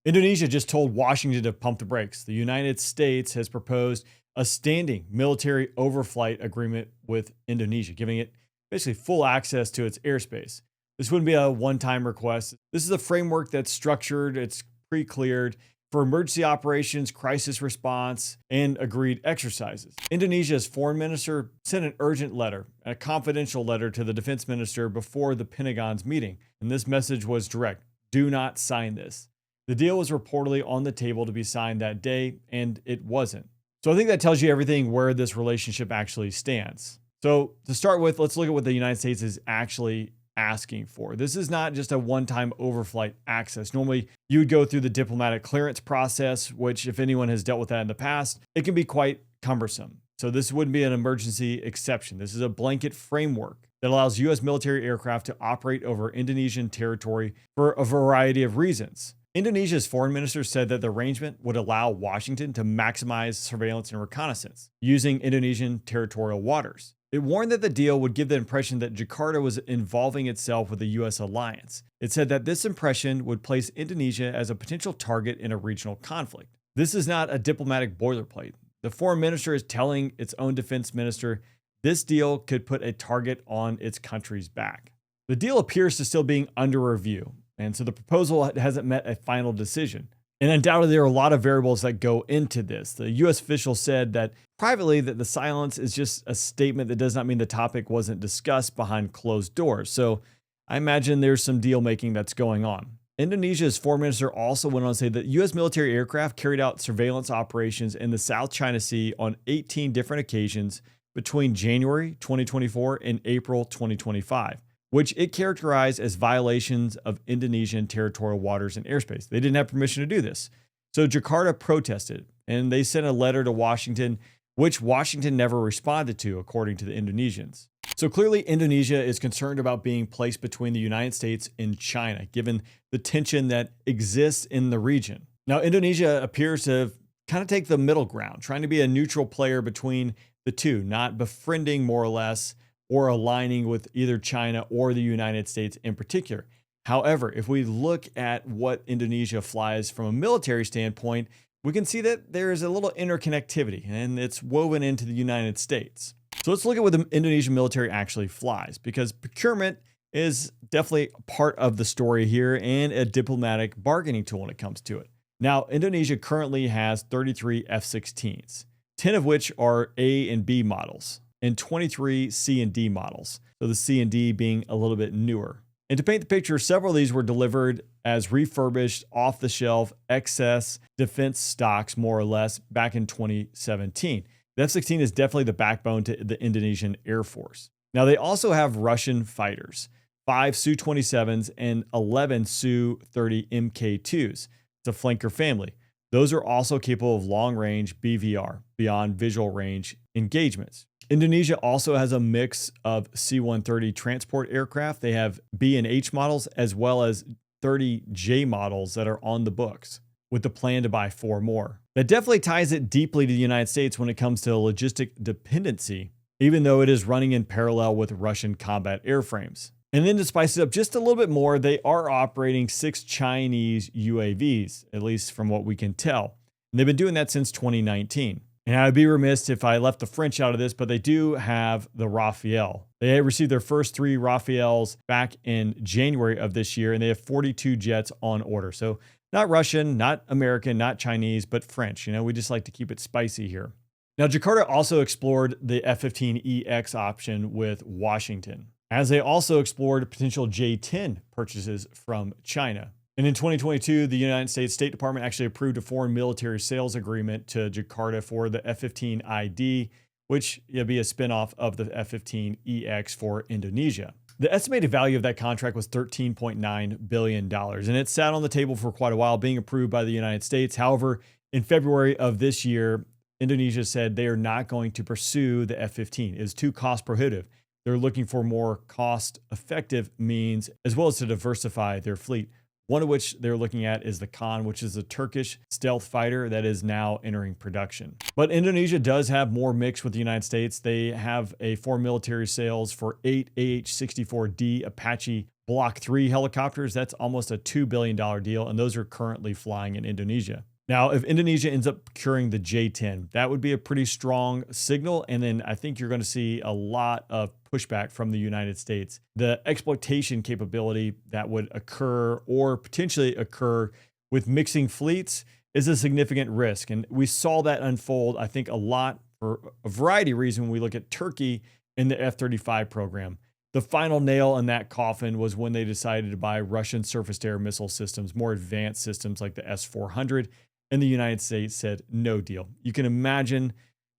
Indonesia just told Washington to pump the brakes. The United States has proposed a standing military overflight agreement with Indonesia, giving it basically full access to its airspace. This wouldn't be a one-time request. This is a framework that's structured, it's pre-cleared for emergency operations, crisis response, and agreed exercises. Indonesia's foreign minister sent an urgent letter, a confidential letter to the defense minister before the Pentagon's meeting. And this message was direct: do not sign this. The deal was reportedly on the table to be signed that day, and it wasn't. So I think that tells you everything where this relationship actually stands. So to start with, let's look at what the United States is actually asking for. This is not just a one-time overflight access. Normally, you would go through the diplomatic clearance process, which, if anyone has dealt with that in the past, it can be quite cumbersome. So this wouldn't be an emergency exception. This is a blanket framework that allows U.S. military aircraft to operate over Indonesian territory for a variety of reasons. Indonesia's foreign minister said that the arrangement would allow Washington to maximize surveillance and reconnaissance using Indonesian territorial waters. It warned that the deal would give the impression that Jakarta was involving itself with the U.S. alliance. It said that this impression would place Indonesia as a potential target in a regional conflict. This is not a diplomatic boilerplate. The foreign minister is telling its own defense minister this deal could put a target on its country's back. The deal appears to still being under review, and so the proposal hasn't met a final decision. And undoubtedly, there are a lot of variables that go into this. The U.S. official said that privately that the silence is just a statement that does not mean the topic wasn't discussed behind closed doors. So I imagine there's some deal making that's going on. Indonesia's foreign minister also went on to say that U.S. military aircraft carried out surveillance operations in the South China Sea on 18 different occasions between January 2024 and April 2025. Which it characterized as violations of Indonesian territorial waters and airspace. They didn't have permission to do this. So Jakarta protested, and they sent a letter to Washington, which Washington never responded to, according to the Indonesians. So clearly, Indonesia is concerned about being placed between the United States and China, given the tension that exists in the region. Now, Indonesia appears to kind of take the middle ground, trying to be a neutral player between the two, not befriending more or less or aligning with either China or the United States in particular. However, if we look at what Indonesia flies from a military standpoint, we can see that there is a little interconnectivity and it's woven into the United States. So let's look at what the Indonesian military actually flies, because procurement is definitely part of the story here and a diplomatic bargaining tool when it comes to it. Now, Indonesia currently has 33 F-16s, 10 of which are A and B models, and 23 C and D models. So the C and D being a little bit newer. And to paint the picture, several of these were delivered as refurbished, off-the-shelf, excess defense stocks, more or less, back in 2017. The F-16 is definitely the backbone to the Indonesian Air Force. Now, they also have Russian fighters, 5 Su-27s and 11 Su-30 Mk2s. It's a flanker family. Those are also capable of long-range BVR, beyond visual range, engagements. Indonesia also has a mix of C-130 transport aircraft. They have B and H models, as well as 30 J models that are on the books, with the plan to buy 4 more. That definitely ties it deeply to the United States when it comes to logistic dependency, even though it is running in parallel with Russian combat airframes. And then to spice it up just a little bit more, they are operating 6 Chinese UAVs, at least from what we can tell. And they've been doing that since 2019. And I'd be remiss if I left the French out of this, but they do have the Rafale. They received their first 3 Rafales back in January of this year, and they have 42 jets on order. So not Russian, not American, not Chinese, but French. You know, we just like to keep it spicy here. Now, Jakarta also explored the F-15EX option with Washington, as they also explored potential J-10 purchases from China. And in 2022, the United States State Department actually approved a foreign military sales agreement to Jakarta for the F-15ID, which will be a spinoff of the F-15EX for Indonesia. The estimated value of that contract was $13.9 billion, and it sat on the table for quite a while, being approved by the United States. However, in February of this year, Indonesia said they are not going to pursue the F-15. It is too cost prohibitive. They're looking for more cost-effective means, as well as to diversify their fleet One of which they're looking at is the Khan, which is a Turkish stealth fighter that is now entering production. But Indonesia does have more mixed with the United States. They have a foreign military sales for 8 AH-64D Apache Block 3 helicopters. That's almost a $2 billion deal, and those are currently flying in Indonesia. Now, if Indonesia ends up procuring the J-10, that would be a pretty strong signal. And then I think you're going to see a lot of pushback from the United States. The exploitation capability that would occur or potentially occur with mixing fleets is a significant risk. And we saw that unfold, I think, a lot for a variety of reasons when we look at Turkey in the F-35 program. The final nail in that coffin was when they decided to buy Russian surface-to-air missile systems, more advanced systems like the S-400. And the United States said, no deal. You can imagine,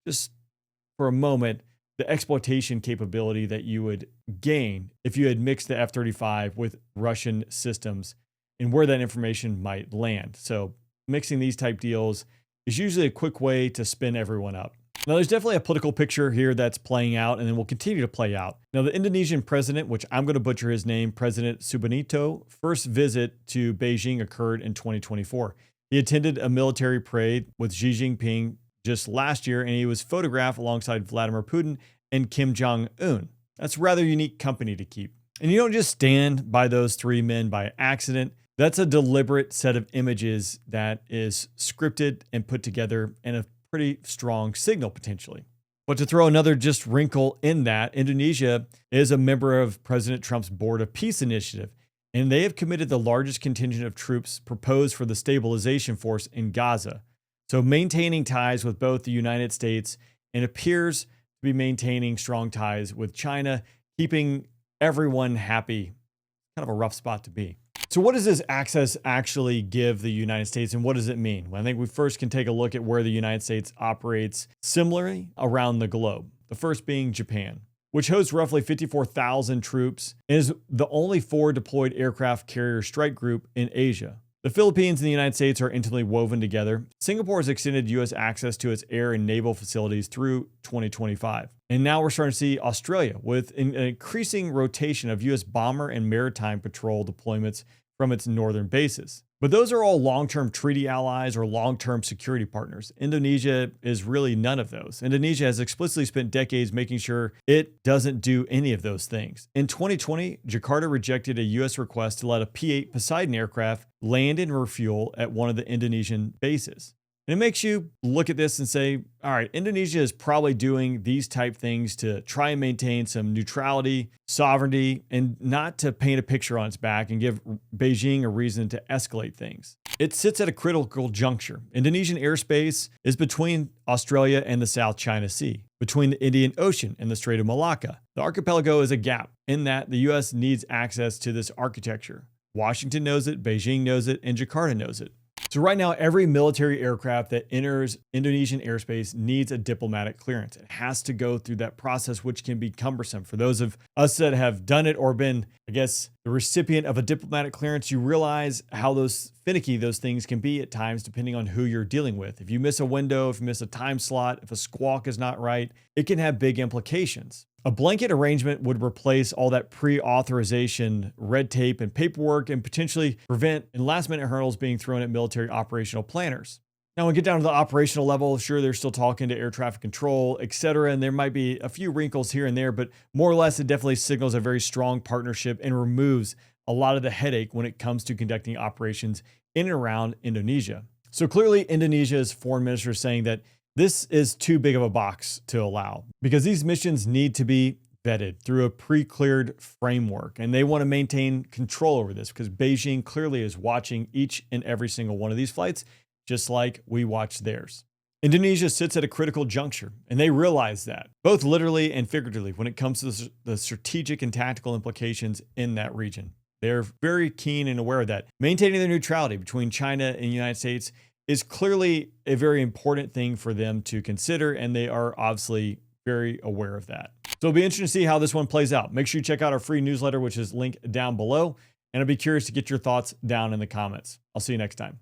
just for a moment, the exploitation capability that you would gain if you had mixed the F-35 with Russian systems and where that information might land. So mixing these type deals is usually a quick way to spin everyone up. Now, there's definitely a political picture here that's playing out and then will continue to play out. Now, the Indonesian president, which I'm going to butcher his name, President Subanito, first visit to Beijing occurred in 2024. He attended a military parade with Xi Jinping just last year, and he was photographed alongside Vladimir Putin and Kim Jong Un. That's rather unique company to keep. And you don't just stand by those three men by accident. That's a deliberate set of images that is scripted and put together and a pretty strong signal potentially. But to throw another just wrinkle in that, Indonesia is a member of President Trump's Board of Peace Initiative, and they have committed the largest contingent of troops proposed for the stabilization force in Gaza. So maintaining ties with both the United States and appears to be maintaining strong ties with China, keeping everyone happy. Kind of a rough spot to be. So what does this access actually give the United States, and what does it mean? Well, I think we first can take a look at where the United States operates similarly around the globe. The first being Japan, which hosts roughly 54,000 troops and is the only forward deployed aircraft carrier strike group in Asia. The Philippines and the United States are intimately woven together. Singapore has extended U.S. access to its air and naval facilities through 2025. And now we're starting to see Australia with an increasing rotation of U.S. bomber and maritime patrol deployments from its northern bases. But those are all long-term treaty allies or long-term security partners. Indonesia is really none of those. Indonesia has explicitly spent decades making sure it doesn't do any of those things. In 2020, Jakarta rejected a U.S. request to let a P-8 Poseidon aircraft land and refuel at one of the Indonesian bases. And it makes you look at this and say, all right, Indonesia is probably doing these type things to try and maintain some neutrality, sovereignty, and not to paint a picture on its back and give Beijing a reason to escalate things. It sits at a critical juncture. Indonesian airspace is between Australia and the South China Sea, between the Indian Ocean and the Strait of Malacca. The archipelago is a gap in that the U.S. needs access to this architecture. Washington knows it, Beijing knows it, and Jakarta knows it. So right now, every military aircraft that enters Indonesian airspace needs a diplomatic clearance. It has to go through that process, which can be cumbersome. For those of us that have done it or been, I guess, the recipient of a diplomatic clearance, you realize how finicky those things can be at times, depending on who you're dealing with. If you miss a window, if you miss a time slot, if a squawk is not right, it can have big implications. A blanket arrangement would replace all that pre-authorization red tape and paperwork and potentially prevent last-minute hurdles being thrown at military operational planners. Now, when we get down to the operational level, sure, they're still talking to air traffic control, etc., and there might be a few wrinkles here and there, but more or less, it definitely signals a very strong partnership and removes a lot of the headache when it comes to conducting operations in and around Indonesia. So clearly, Indonesia's foreign minister is saying that this is too big of a box to allow because these missions need to be vetted through a pre-cleared framework, and they want to maintain control over this because Beijing clearly is watching each and every single one of these flights, just like we watch theirs. Indonesia sits at a critical juncture, and they realize that, both literally and figuratively, when it comes to the strategic and tactical implications in that region. They're very keen and aware of that. Maintaining their neutrality between China and the United States is clearly a very important thing for them to consider, and they are obviously very aware of that. So it'll be interesting to see how this one plays out. Make sure you check out our free newsletter, which is linked down below, and I'd be curious to get your thoughts down in the comments. I'll see you next time.